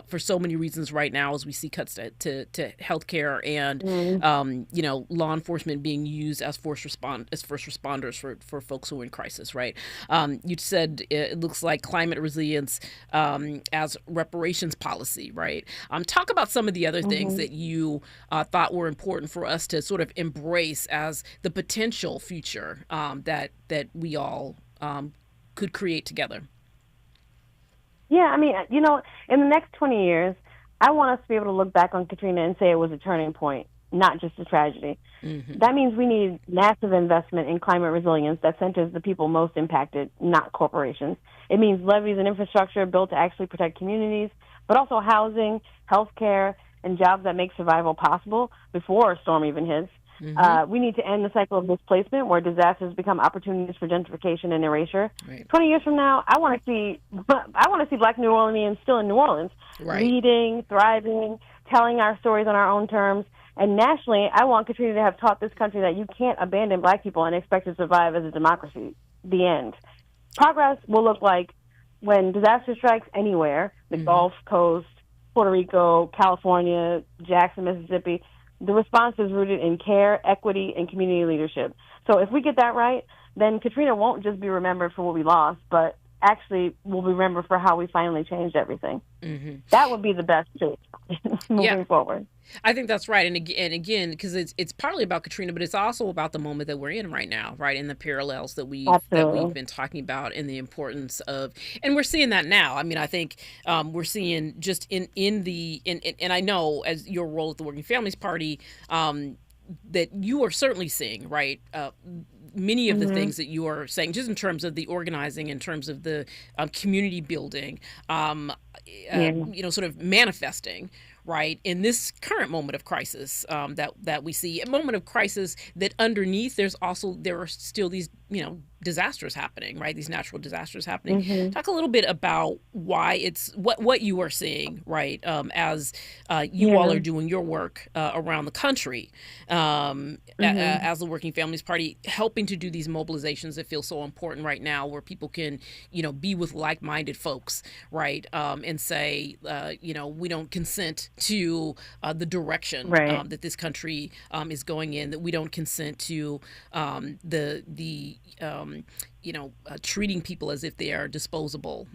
For so many reasons right now, as we see cuts to healthcare and law enforcement being used as first responders for folks who are in crisis, right? You said it looks like climate resilience as reparations policy, right? Talk about some of the other things that you thought were important for us to sort of embrace as the potential future that we all could create together. Yeah, I mean, in the next 20 years, I want us to be able to look back on Katrina and say it was a turning point not just a tragedy. That means we need massive investment in climate resilience that centers the people most impacted, not corporations. It means levees and infrastructure built to actually protect communities, but also housing, healthcare, and jobs that make survival possible before a storm even hits. We need to end the cycle of displacement where disasters become opportunities for gentrification and erasure. 20 years from now, I want to see Black New Orleanians still in New Orleans, leading, thriving, telling our stories on our own terms. And nationally, I want Katrina to have taught this country that you can't abandon Black people and expect to survive as a democracy. The end. Progress will look like when disaster strikes anywhere, the Gulf Coast, Puerto Rico, California, Jackson, Mississippi, the response is rooted in care, equity, and community leadership. So if we get that right, then Katrina won't just be remembered for what we lost, but actually will be remembered for how we finally changed everything. That would be the best choice moving forward. I think that's right. And again, because it's partly about Katrina, but it's also about the moment that we're in right now, right? And the parallels that we've been talking about, and the importance of, and we're seeing that now. I mean, I think we're seeing just and I know as your role at the Working Families Party, that you are certainly seeing, right? Many of the things that you are saying, just in terms of the organizing, in terms of the community building, sort of manifesting, right, in this current moment of crisis that we see, a moment of crisis that underneath there are still these disasters happening, right? These natural disasters happening. Talk a little bit about why it's what you are seeing, right, as you all are doing your work around the country as the Working Families Party, helping to do these mobilizations that feel so important right now, where people can, be with like-minded folks, right, and say, we don't consent to the direction that this country is going in, that we don't consent to treating people as if they are disposable,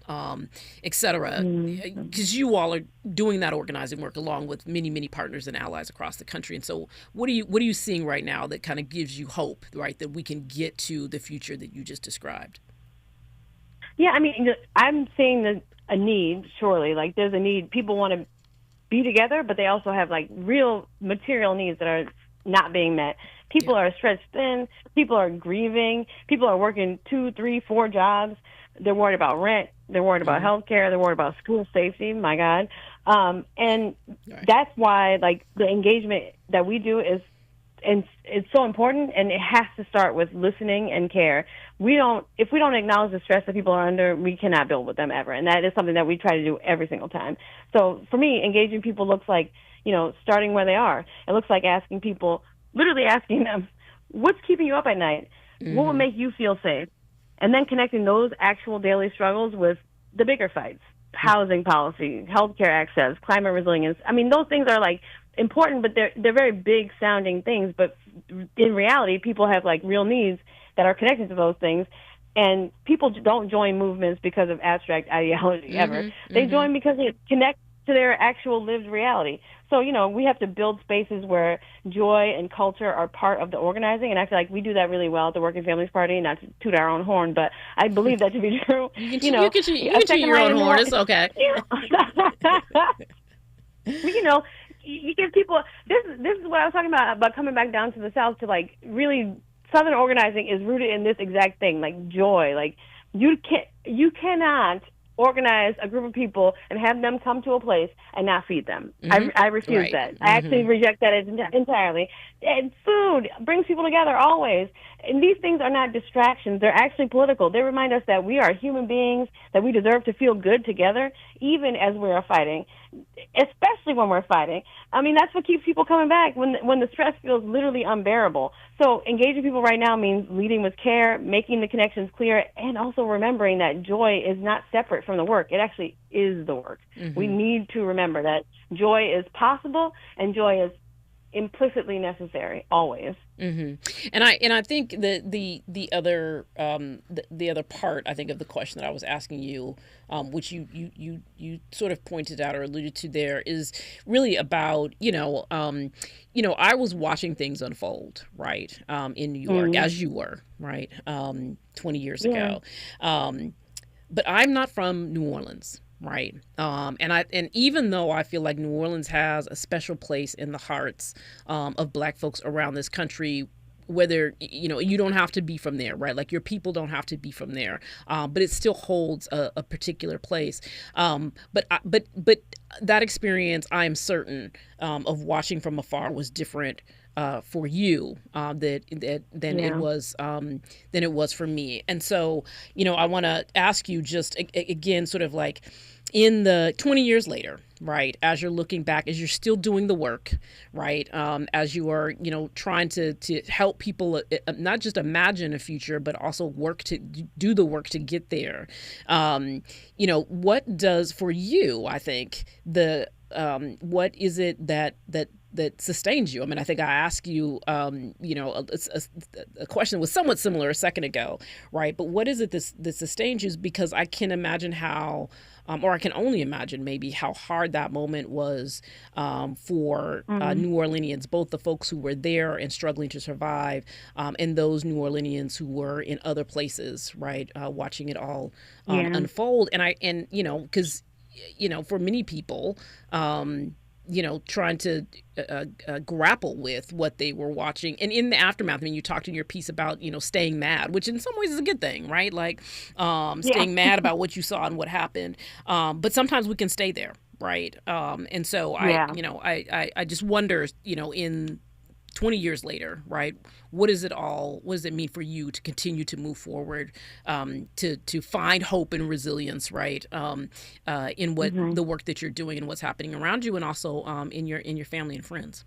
et cetera, because you all are doing that organizing work along with many, many partners and allies across the country. And so what are you seeing right now that kind of gives you hope, right, that we can get to the future that you just described? Yeah, I mean, I'm seeing a need, surely. Like, there's a need. People want to be together, but they also have, like, real material needs that are not being met. People are stretched thin. People are grieving. People are working 2, 3, 4 jobs. They're worried about rent. They're worried about health care. They're worried about school safety. My God. And that's why, like, the engagement that we do is, and it's so important, and it has to start with listening and care. If we don't acknowledge the stress that people are under, we cannot build with them ever. And that is something that we try to do every single time. So for me, engaging people looks like, starting where they are. It looks like literally asking them, what's keeping you up at night? What would make you feel safe? And then connecting those actual daily struggles with the bigger fights, housing policy, healthcare access, climate resilience. I mean, those things are, like, important, but they're very big sounding things. But in reality, people have, like, real needs that are connected to those things. And people don't join movements because of abstract ideology ever. They join because it connects to their actual lived reality. So, we have to build spaces where joy and culture are part of the organizing. And I feel like we do that really well at the Working Families Party, not to toot our own horn, but I believe that to be true. You can toot your own horn. It's okay. You give people, this is what I was talking about coming back down to the South, to, like, really, Southern organizing is rooted in this exact thing, like joy. Like, you cannot organize a group of people and have them come to a place and not feed them. I refuse that. I actually reject that entirely. And food brings people together always. And these things are not distractions. They're actually political. They remind us that we are human beings, that we deserve to feel good together, even as we are fighting, especially when we're fighting. I mean, that's what keeps people coming back when the stress feels literally unbearable. So engaging people right now means leading with care, making the connections clear, and also remembering that joy is not separate from the work. It actually is the work. We need to remember that joy is possible and joy is implicitly necessary always. And I think the other part, I think, of the question that I was asking you, which you sort of pointed out or alluded to there, is really about I was watching things unfold, right, in New York, as you were, right, 20 years ago, but I'm not from New Orleans. right? And even though I feel like New Orleans has a special place in the hearts of Black folks around this country, whether, you don't have to be from there, right? Like your people don't have to be from there, but it still holds a particular place. But that experience, I am certain, of watching from afar was different for you than it was for me. And so, I want to ask you just again, sort of like in the 20 years later, right, as you're looking back, as you're still doing the work, right, as you are, trying to help people not just imagine a future, but also work to do the work to get there. What does for you, I think, what is it that sustains you? I mean, I think I asked you, a question that was somewhat similar a second ago, right? But what is it that sustains you? Because I can imagine how, or I can only imagine maybe how hard that moment was for New Orleanians, both the folks who were there and struggling to survive, and those New Orleanians who were in other places, right, watching it all unfold. And because for many people, trying to grapple with what they were watching. And in the aftermath, I mean, you talked in your piece about, staying mad, which in some ways is a good thing, right? Like staying mad about what you saw and what happened. But sometimes we can stay there, right? And so I just wonder, in 20 years later, right? What does it mean for you to continue to move forward, to find hope and resilience, right? In what the work that you're doing and what's happening around you, and also in your family and friends.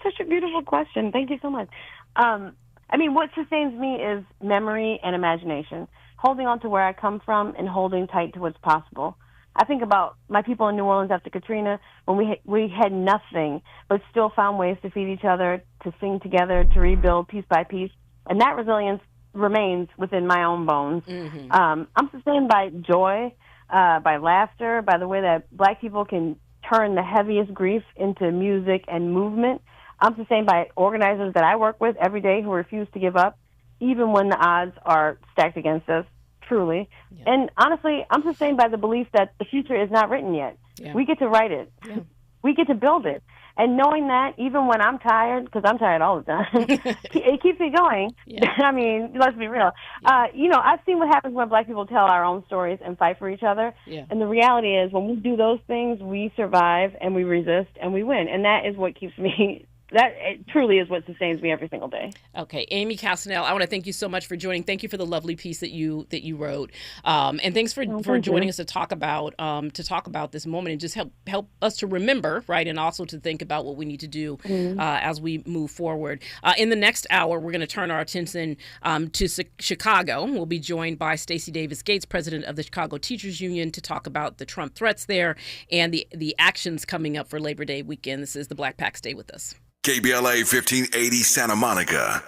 Such a beautiful question. Thank you so much. What sustains me is memory and imagination, holding on to where I come from and holding tight to what's possible. I think about my people in New Orleans after Katrina, when we had nothing, but still found ways to feed each other, to sing together, to rebuild piece by piece. And that resilience remains within my own bones. I'm sustained by joy, by laughter, by the way that Black people can turn the heaviest grief into music and movement. I'm sustained by organizers that I work with every day who refuse to give up, even when the odds are stacked against us. Truly. Yeah. And honestly, I'm sustained by the belief that the future is not written yet. Yeah. We get to write it. Yeah. We get to build it. And knowing that, even when I'm tired, because I'm tired all the time, it keeps me going. Yeah. I mean, let's be real. Yeah. I've seen what happens when Black people tell our own stories and fight for each other. Yeah. And the reality is, when we do those things, we survive and we resist and we win. And that is what keeps me. It truly is what sustains me every single day. Okay, Amy Castanel, I want to thank you so much for joining. Thank you for the lovely piece that you wrote, and thanks for joining us to talk about this moment and just help us to remember, right, and also to think about what we need to do as we move forward. In the next hour, we're going to turn our attention to Chicago. We'll be joined by Stacey Davis Gates, president of the Chicago Teachers Union, to talk about the Trump threats there and the actions coming up for Labor Day weekend. This is the Black Pack. Stay with us. KBLA 1580 Santa Monica.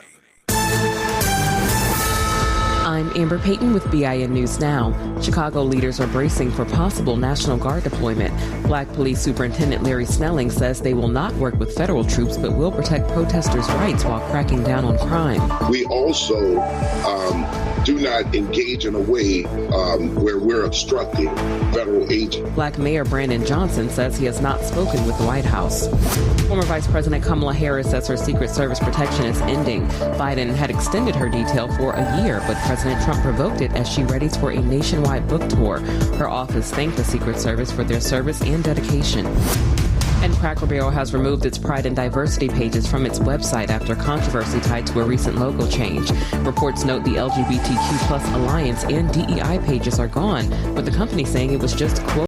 I'm Amber Payton with BIN News Now. Chicago leaders are bracing for possible National Guard deployment. Black Police Superintendent Larry Snelling says they will not work with federal troops but will protect protesters' rights while cracking down on crime. We also do not engage in a way where we're obstructing federal agents. Black Mayor Brandon Johnson says he has not spoken with the White House. Former Vice President Kamala Harris says her Secret Service protection is ending. Biden had extended her detail for a year, but President Trump revoked it as she readies for a nationwide book tour. Her office thanked the Secret Service for their service and dedication. And Cracker Barrel has removed its Pride and Diversity pages from its website after controversy tied to a recent logo change. Reports note the LGBTQ+ Alliance and DEI pages are gone, with the company saying it was just, quote,